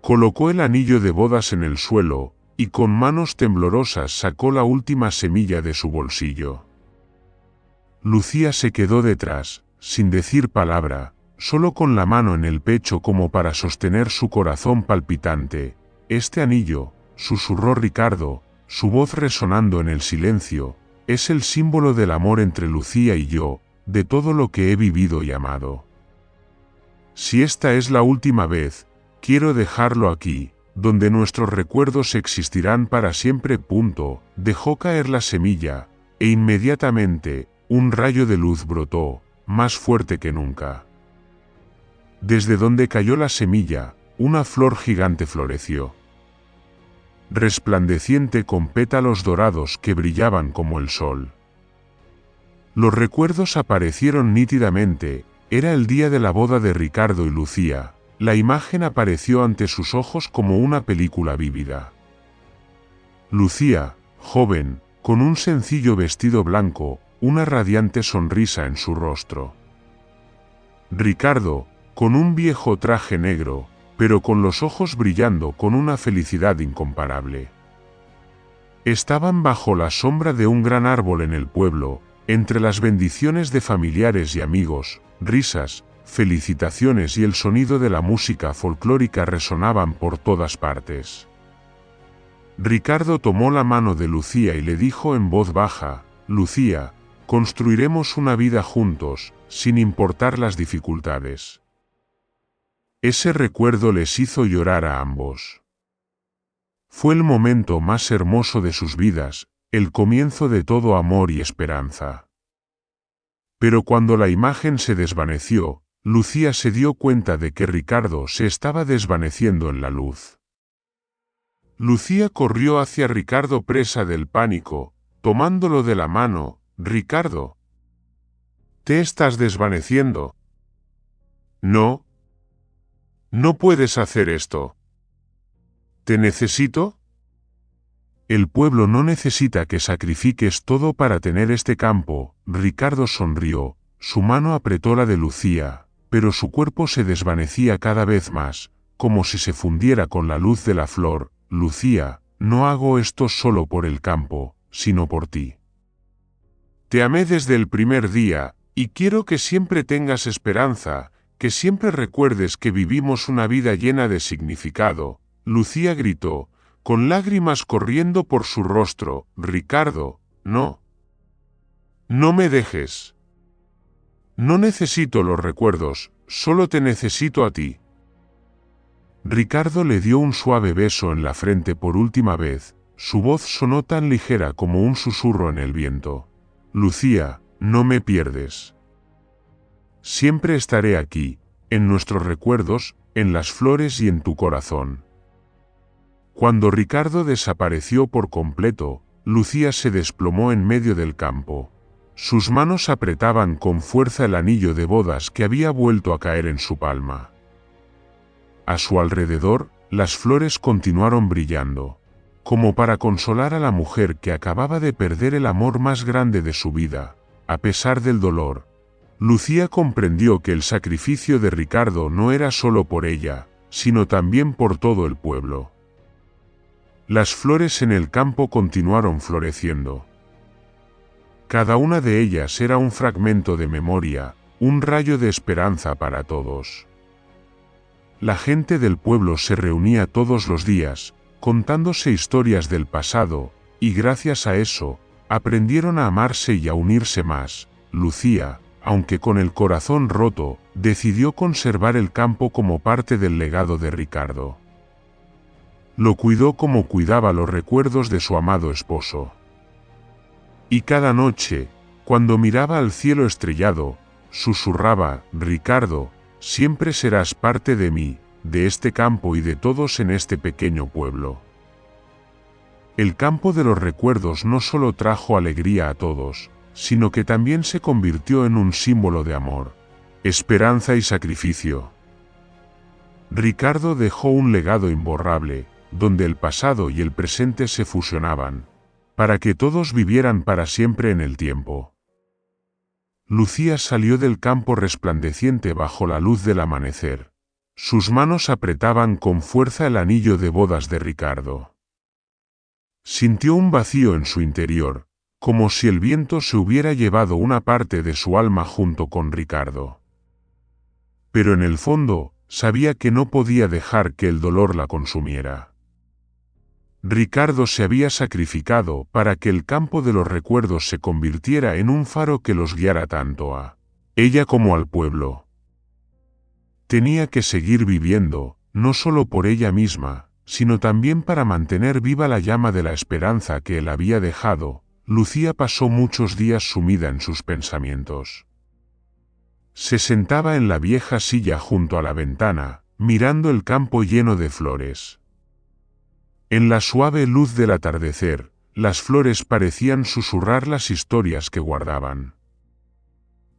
Colocó el anillo de bodas en el suelo, y con manos temblorosas sacó la última semilla de su bolsillo. Lucía se quedó detrás, sin decir palabra, solo con la mano en el pecho como para sostener su corazón palpitante. «Este anillo», susurró Ricardo, su voz resonando en el silencio, «es el símbolo del amor entre Lucía y yo, de todo lo que he vivido y amado. Si esta es la última vez, quiero dejarlo aquí, donde nuestros recuerdos existirán para siempre». Dejó caer la semilla, e inmediatamente, un rayo de luz brotó, más fuerte que nunca. Desde donde cayó la semilla, una flor gigante floreció, resplandeciente con pétalos dorados que brillaban como el sol. Los recuerdos aparecieron nítidamente. Era el día de la boda de Ricardo y Lucía. La imagen apareció ante sus ojos como una película vívida. Lucía, joven, con un sencillo vestido blanco, una radiante sonrisa en su rostro. Ricardo, con un viejo traje negro, pero con los ojos brillando con una felicidad incomparable. Estaban bajo la sombra de un gran árbol en el pueblo, entre las bendiciones de familiares y amigos, risas, felicitaciones y el sonido de la música folclórica resonaban por todas partes. Ricardo tomó la mano de Lucía y le dijo en voz baja: «Lucía, construiremos una vida juntos, sin importar las dificultades». Ese recuerdo les hizo llorar a ambos. Fue el momento más hermoso de sus vidas, el comienzo de todo amor y esperanza. Pero cuando la imagen se desvaneció, Lucía se dio cuenta de que Ricardo se estaba desvaneciendo en la luz. Lucía corrió hacia Ricardo presa del pánico, tomándolo de la mano. «Ricardo, ¿te estás desvaneciendo? No. No puedes hacer esto. ¿Te necesito?» «El pueblo no necesita que sacrifiques todo para tener este campo». Ricardo sonrió, su mano apretó la de Lucía, pero su cuerpo se desvanecía cada vez más, como si se fundiera con la luz de la flor. «Lucía, no hago esto solo por el campo, sino por ti. Te amé desde el primer día, y quiero que siempre tengas esperanza, que siempre recuerdes que vivimos una vida llena de significado». Lucía gritó, con lágrimas corriendo por su rostro: «Ricardo, no. No me dejes. No necesito los recuerdos, solo te necesito a ti». Ricardo le dio un suave beso en la frente por última vez, su voz sonó tan ligera como un susurro en el viento: «Lucía, no me pierdes. Siempre estaré aquí, en nuestros recuerdos, en las flores y en tu corazón». Cuando Ricardo desapareció por completo, Lucía se desplomó en medio del campo. Sus manos apretaban con fuerza el anillo de bodas que había vuelto a caer en su palma. A su alrededor, las flores continuaron brillando, como para consolar a la mujer que acababa de perder el amor más grande de su vida. A pesar del dolor, Lucía comprendió que el sacrificio de Ricardo no era solo por ella, sino también por todo el pueblo. Las flores en el campo continuaron floreciendo. Cada una de ellas era un fragmento de memoria, un rayo de esperanza para todos. La gente del pueblo se reunía todos los días, contándose historias del pasado, y gracias a eso, aprendieron a amarse y a unirse más. Lucía, aunque con el corazón roto, decidió conservar el campo como parte del legado de Ricardo. Lo cuidó como cuidaba los recuerdos de su amado esposo. Y cada noche, cuando miraba al cielo estrellado, susurraba: «Ricardo, siempre serás parte de mí, de este campo y de todos en este pequeño pueblo». El campo de los recuerdos no solo trajo alegría a todos, sino que también se convirtió en un símbolo de amor, esperanza y sacrificio. Ricardo dejó un legado imborrable, donde el pasado y el presente se fusionaban, para que todos vivieran para siempre en el tiempo. Lucía salió del campo resplandeciente bajo la luz del amanecer. Sus manos apretaban con fuerza el anillo de bodas de Ricardo. Sintió un vacío en su interior, como si el viento se hubiera llevado una parte de su alma junto con Ricardo. Pero en el fondo, sabía que no podía dejar que el dolor la consumiera. Ricardo se había sacrificado para que el campo de los recuerdos se convirtiera en un faro que los guiara tanto a ella como al pueblo. Tenía que seguir viviendo, no solo por ella misma, sino también para mantener viva la llama de la esperanza que él había dejado. Lucía pasó muchos días sumida en sus pensamientos. Se sentaba en la vieja silla junto a la ventana, mirando el campo lleno de flores. En la suave luz del atardecer, las flores parecían susurrar las historias que guardaban.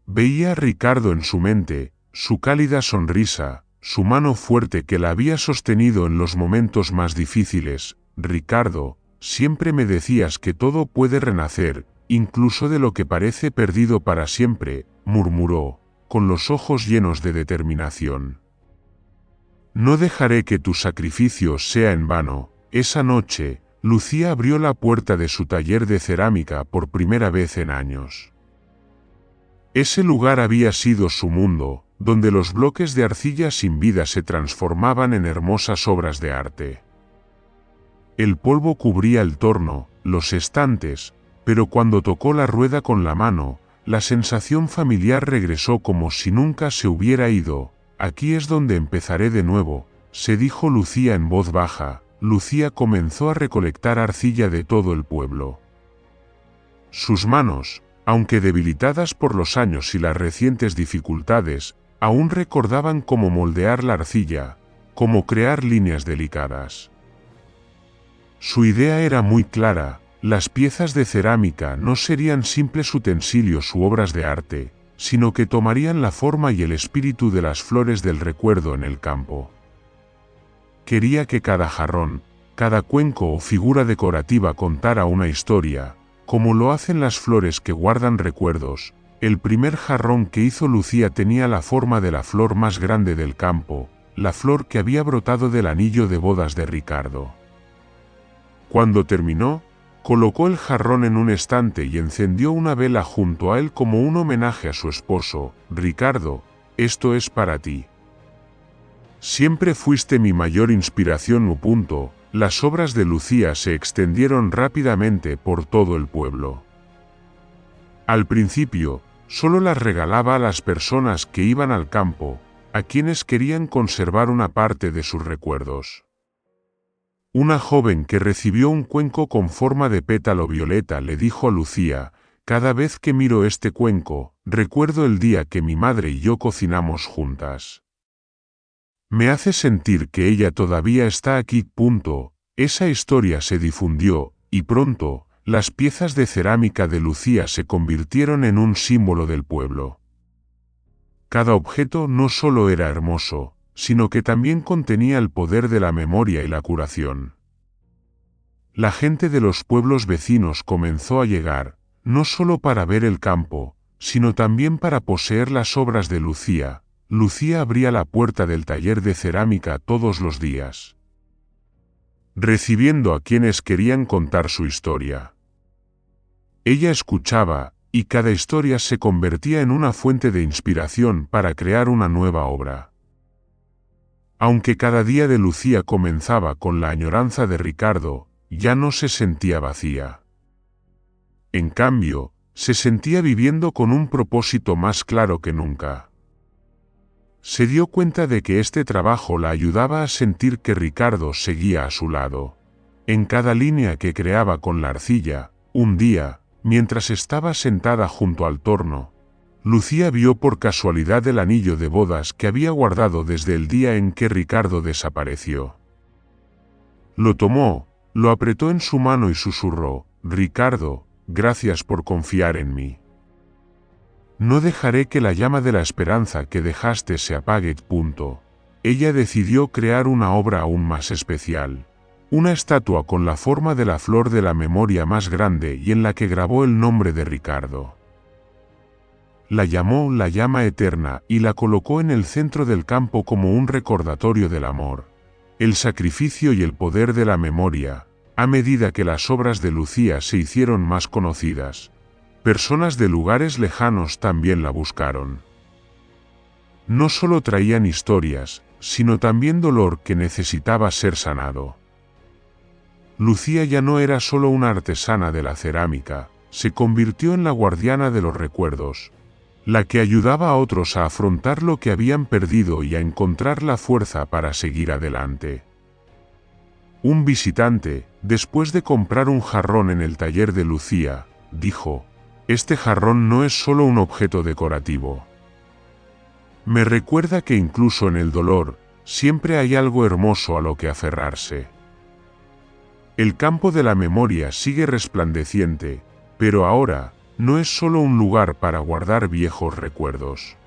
Veía a Ricardo en su mente, su cálida sonrisa, su mano fuerte que la había sostenido en los momentos más difíciles. «Ricardo, siempre me decías que todo puede renacer, incluso de lo que parece perdido para siempre, murmuró, con los ojos llenos de determinación. No dejaré que tu sacrificio sea en vano. Esa noche, Lucía abrió la puerta de su taller de cerámica por primera vez en años. Ese lugar había sido su mundo, donde los bloques de arcilla sin vida se transformaban en hermosas obras de arte. El polvo cubría el torno, los estantes, pero cuando tocó la rueda con la mano, la sensación familiar regresó como si nunca se hubiera ido. Aquí es donde empezaré de nuevo, se dijo Lucía en voz baja. Lucía comenzó a recolectar arcilla de todo el pueblo. Sus manos, aunque debilitadas por los años y las recientes dificultades, aún recordaban cómo moldear la arcilla, cómo crear líneas delicadas. Su idea era muy clara: las piezas de cerámica no serían simples utensilios u obras de arte, sino que tomarían la forma y el espíritu de las flores del recuerdo en el campo. Quería que cada jarrón, cada cuenco o figura decorativa contara una historia, como lo hacen las flores que guardan recuerdos. El primer jarrón que hizo Lucía tenía la forma de la flor más grande del campo, la flor que había brotado del anillo de bodas de Ricardo. Cuando terminó, colocó el jarrón en un estante y encendió una vela junto a él como un homenaje a su esposo. Ricardo, esto es para ti. Siempre fuiste mi mayor inspiración. Las obras de Lucía se extendieron rápidamente por todo el pueblo. Al principio, solo las regalaba a las personas que iban al campo, a quienes querían conservar una parte de sus recuerdos. Una joven que recibió un cuenco con forma de pétalo violeta le dijo a Lucía: cada vez que miro este cuenco, recuerdo el día que mi madre y yo cocinamos juntas. Me hace sentir que ella todavía está aquí. Esa historia se difundió, y pronto, las piezas de cerámica de Lucía se convirtieron en un símbolo del pueblo. Cada objeto no solo era hermoso, sino que también contenía el poder de la memoria y la curación. La gente de los pueblos vecinos comenzó a llegar, no solo para ver el campo, sino también para poseer las obras de Lucía. Lucía abría la puerta del taller de cerámica todos los días, recibiendo a quienes querían contar su historia. Ella escuchaba, y cada historia se convertía en una fuente de inspiración para crear una nueva obra. Aunque cada día de Lucía comenzaba con la añoranza de Ricardo, ya no se sentía vacía. En cambio, se sentía viviendo con un propósito más claro que nunca. Se dio cuenta de que este trabajo la ayudaba a sentir que Ricardo seguía a su lado. En cada línea que creaba con la arcilla, un día, mientras estaba sentada junto al torno, Lucía vio por casualidad el anillo de bodas que había guardado desde el día en que Ricardo desapareció. Lo tomó, lo apretó en su mano y susurró: Ricardo, gracias por confiar en mí. No dejaré que la llama de la esperanza que dejaste se apague. Ella decidió crear una obra aún más especial. Una estatua con la forma de la flor de la memoria más grande y en la que grabó el nombre de Ricardo. La llamó la llama eterna y la colocó en el centro del campo como un recordatorio del amor, el sacrificio y el poder de la memoria. A medida que las obras de Lucía se hicieron más conocidas, personas de lugares lejanos también la buscaron. No solo traían historias, sino también dolor que necesitaba ser sanado. Lucía ya no era solo una artesana de la cerámica, se convirtió en la guardiana de los recuerdos, la que ayudaba a otros a afrontar lo que habían perdido y a encontrar la fuerza para seguir adelante. Un visitante, después de comprar un jarrón en el taller de Lucía, dijo: este jarrón no es solo un objeto decorativo. Me recuerda que incluso en el dolor, siempre hay algo hermoso a lo que aferrarse. El campo de la memoria sigue resplandeciente, pero ahora, no es solo un lugar para guardar viejos recuerdos.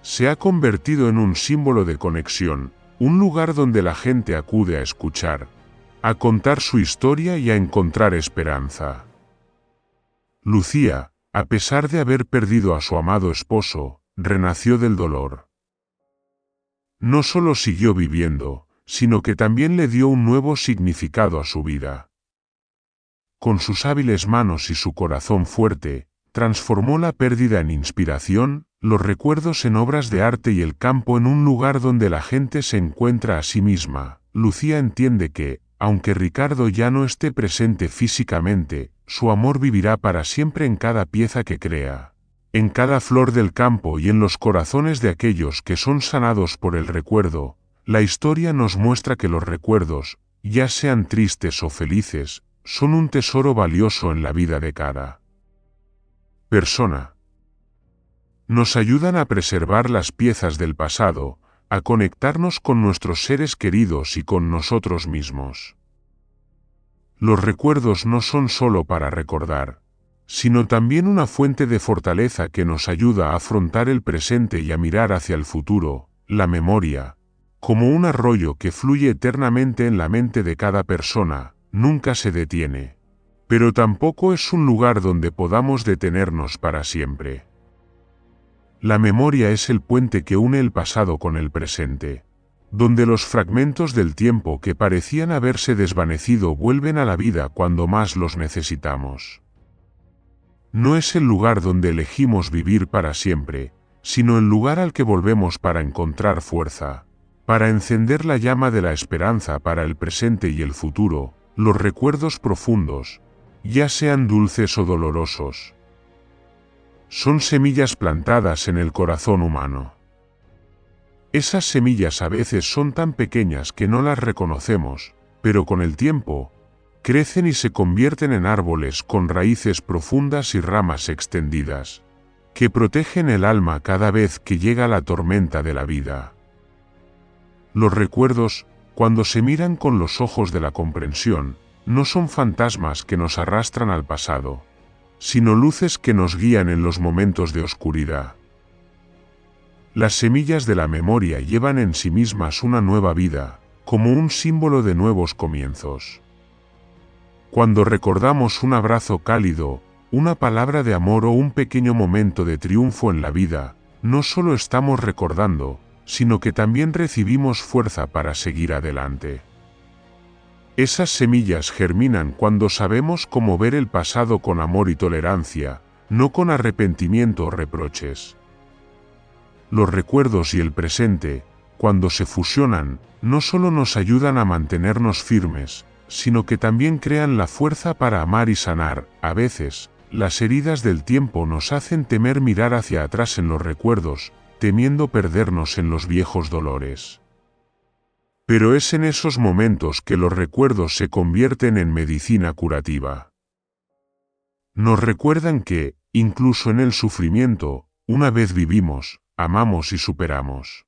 Se ha convertido en un símbolo de conexión, un lugar donde la gente acude a escuchar, a contar su historia y a encontrar esperanza. Lucía, a pesar de haber perdido a su amado esposo, renació del dolor. No solo siguió viviendo, sino que también le dio un nuevo significado a su vida. Con sus hábiles manos y su corazón fuerte, transformó la pérdida en inspiración, los recuerdos en obras de arte y el campo en un lugar donde la gente se encuentra a sí misma. Lucía entiende que, aunque Ricardo ya no esté presente físicamente, su amor vivirá para siempre en cada pieza que crea, en cada flor del campo y en los corazones de aquellos que son sanados por el recuerdo. La historia nos muestra que los recuerdos, ya sean tristes o felices, son un tesoro valioso en la vida de cada persona. Nos ayudan a preservar las piezas del pasado, a conectarnos con nuestros seres queridos y con nosotros mismos. Los recuerdos no son solo para recordar, sino también una fuente de fortaleza que nos ayuda a afrontar el presente y a mirar hacia el futuro. La memoria, como un arroyo que fluye eternamente en la mente de cada persona, nunca se detiene. Pero tampoco es un lugar donde podamos detenernos para siempre. La memoria es el puente que une el pasado con el presente, donde los fragmentos del tiempo que parecían haberse desvanecido vuelven a la vida cuando más los necesitamos. No es el lugar donde elegimos vivir para siempre, sino el lugar al que volvemos para encontrar fuerza, para encender la llama de la esperanza para el presente y el futuro. Los recuerdos profundos, ya sean dulces o dolorosos, son semillas plantadas en el corazón humano. Esas semillas a veces son tan pequeñas que no las reconocemos, pero con el tiempo, crecen y se convierten en árboles con raíces profundas y ramas extendidas, que protegen el alma cada vez que llega la tormenta de la vida. Los recuerdos, cuando se miran con los ojos de la comprensión, no son fantasmas que nos arrastran al pasado, sino luces que nos guían en los momentos de oscuridad. Las semillas de la memoria llevan en sí mismas una nueva vida, como un símbolo de nuevos comienzos. Cuando recordamos un abrazo cálido, una palabra de amor o un pequeño momento de triunfo en la vida, no solo estamos recordando, sino que también recibimos fuerza para seguir adelante. Esas semillas germinan cuando sabemos cómo ver el pasado con amor y tolerancia, no con arrepentimiento o reproches. Los recuerdos y el presente, cuando se fusionan, no solo nos ayudan a mantenernos firmes, sino que también crean la fuerza para amar y sanar. A veces, las heridas del tiempo nos hacen temer mirar hacia atrás en los recuerdos, temiendo perdernos en los viejos dolores. Pero es en esos momentos que los recuerdos se convierten en medicina curativa. Nos recuerdan que, incluso en el sufrimiento, una vez vivimos, amamos y superamos.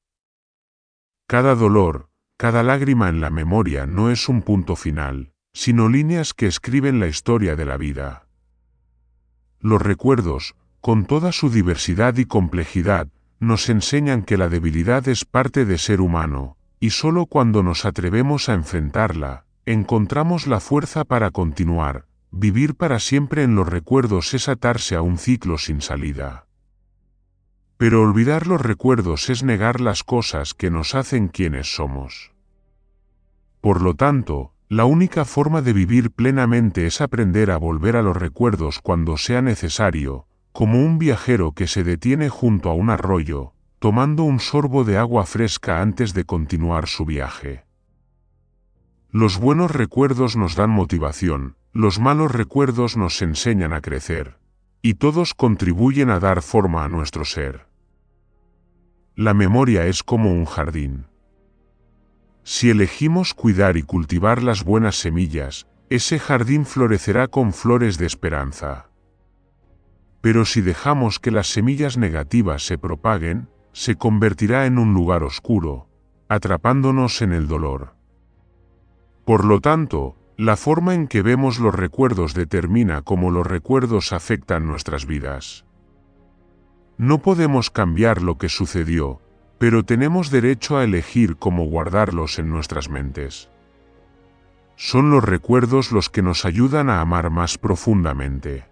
Cada dolor, cada lágrima en la memoria no es un punto final, sino líneas que escriben la historia de la vida. Los recuerdos, con toda su diversidad y complejidad, nos enseñan que la debilidad es parte de ser humano, y solo cuando nos atrevemos a enfrentarla, encontramos la fuerza para continuar. Vivir para siempre en los recuerdos es atarse a un ciclo sin salida. Pero olvidar los recuerdos es negar las cosas que nos hacen quienes somos. Por lo tanto, la única forma de vivir plenamente es aprender a volver a los recuerdos cuando sea necesario, como un viajero que se detiene junto a un arroyo, tomando un sorbo de agua fresca antes de continuar su viaje. Los buenos recuerdos nos dan motivación, los malos recuerdos nos enseñan a crecer, y todos contribuyen a dar forma a nuestro ser. La memoria es como un jardín. Si elegimos cuidar y cultivar las buenas semillas, ese jardín florecerá con flores de esperanza. Pero si dejamos que las semillas negativas se propaguen, se convertirá en un lugar oscuro, atrapándonos en el dolor. Por lo tanto, la forma en que vemos los recuerdos determina cómo los recuerdos afectan nuestras vidas. No podemos cambiar lo que sucedió, pero tenemos derecho a elegir cómo guardarlos en nuestras mentes. Son los recuerdos los que nos ayudan a amar más profundamente.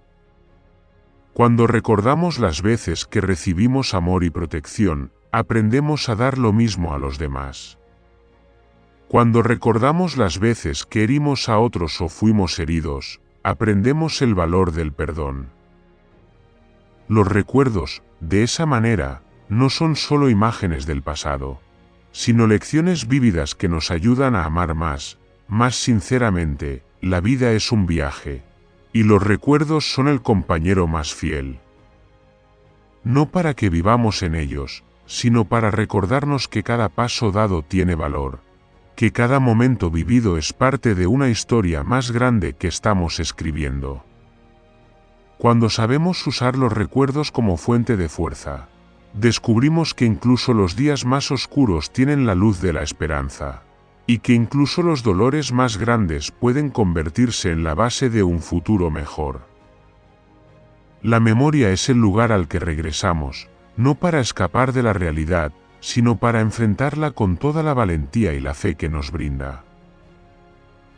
Cuando recordamos las veces que recibimos amor y protección, aprendemos a dar lo mismo a los demás. Cuando recordamos las veces que herimos a otros o fuimos heridos, aprendemos el valor del perdón. Los recuerdos, de esa manera, no son solo imágenes del pasado, sino lecciones vívidas que nos ayudan a amar más sinceramente. La vida es un viaje, y los recuerdos son el compañero más fiel. No para que vivamos en ellos, sino para recordarnos que cada paso dado tiene valor, que cada momento vivido es parte de una historia más grande que estamos escribiendo. Cuando sabemos usar los recuerdos como fuente de fuerza, descubrimos que incluso los días más oscuros tienen la luz de la esperanza, y que incluso los dolores más grandes pueden convertirse en la base de un futuro mejor. La memoria es el lugar al que regresamos, no para escapar de la realidad, sino para enfrentarla con toda la valentía y la fe que nos brinda.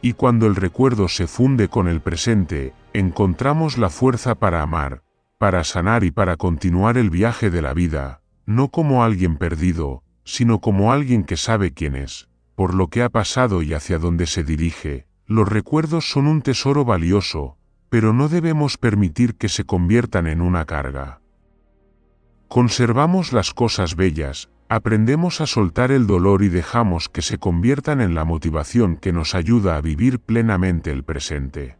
Y cuando el recuerdo se funde con el presente, encontramos la fuerza para amar, para sanar y para continuar el viaje de la vida, no como alguien perdido, sino como alguien que sabe quién es, por lo que ha pasado y hacia dónde se dirige. Los recuerdos son un tesoro valioso, pero no debemos permitir que se conviertan en una carga. Conservamos las cosas bellas, aprendemos a soltar el dolor y dejamos que se conviertan en la motivación que nos ayuda a vivir plenamente el presente.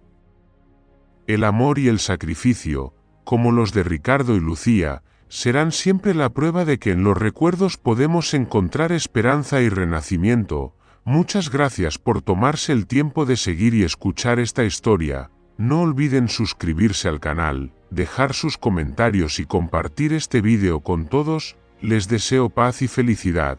El amor y el sacrificio, como los de Ricardo y Lucía, serán siempre la prueba de que en los recuerdos podemos encontrar esperanza y renacimiento. Muchas gracias por tomarse el tiempo de seguir y escuchar esta historia. No olviden suscribirse al canal, dejar sus comentarios y compartir este vídeo con todos. Les deseo paz y felicidad.